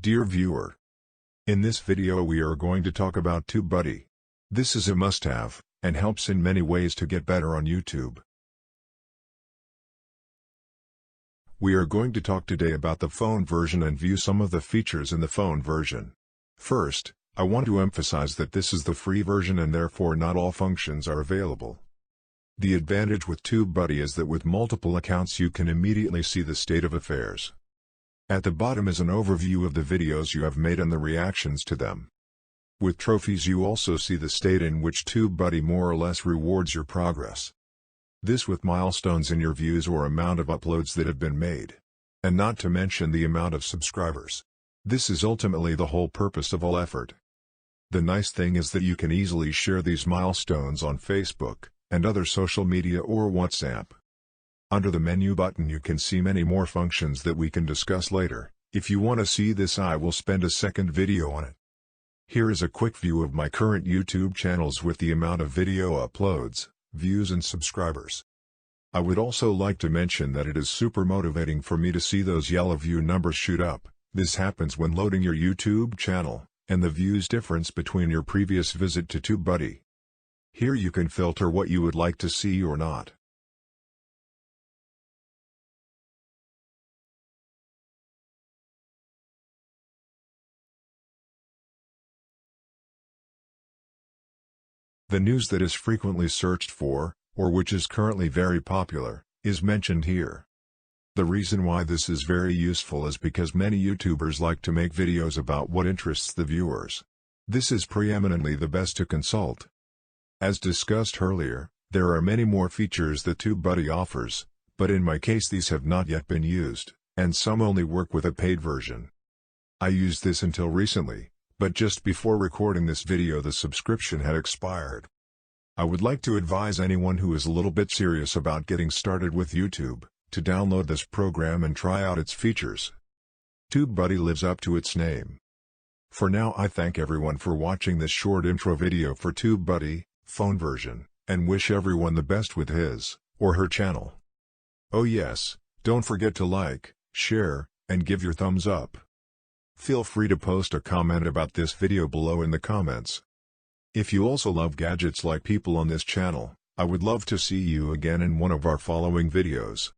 Dear viewer, in this video we are going to talk about Tubebuddy. This is a must-have, and helps in many ways to get better on YouTube. We are going to talk today about the phone version and view some of the features in the phone version. First, I want to emphasize that this is the free version and therefore not all functions are available. The advantage with Tubebuddy is that with multiple accounts you can immediately see the state of affairs. At the bottom is an overview of the videos you have made and the reactions to them. With trophies you also see the state in which Tubebuddy more or less rewards your progress. This with milestones in your views or amount of uploads that have been made. And not to mention the amount of subscribers. This is ultimately the whole purpose of all effort. The nice thing is that you can easily share these milestones on Facebook, and other social media or WhatsApp. Under the menu button you can see many more functions that we can discuss later. If you want to see this I will spend a second video on it. Here is a quick view of my current YouTube channels with the amount of video uploads, views and subscribers. I would also like to mention that it is super motivating for me to see those yellow view numbers shoot up. This happens when loading your YouTube channel, and the views difference between your previous visit to Tubebuddy. Here you can filter what you would like to see or not. The news that is frequently searched for, or which is currently very popular, is mentioned here. The reason why this is very useful is because many YouTubers like to make videos about what interests the viewers. This is preeminently the best to consult. As discussed earlier, there are many more features that Tubebuddy offers, but in my case these have not yet been used, and some only work with a paid version. I used this until recently, but just before recording this video the subscription had expired. I would like to advise anyone who is a little bit serious about getting started with YouTube, to download this program and try out its features. Tubebuddy lives up to its name. For now I thank everyone for watching this short intro video for Tubebuddy, phone version, and wish everyone the best with his, or her channel. Oh yes, don't forget to like, share, and give your thumbs up. Feel free to post a comment about this video below in the comments. If you also love gadgets like people on this channel, I would love to see you again in one of our following videos.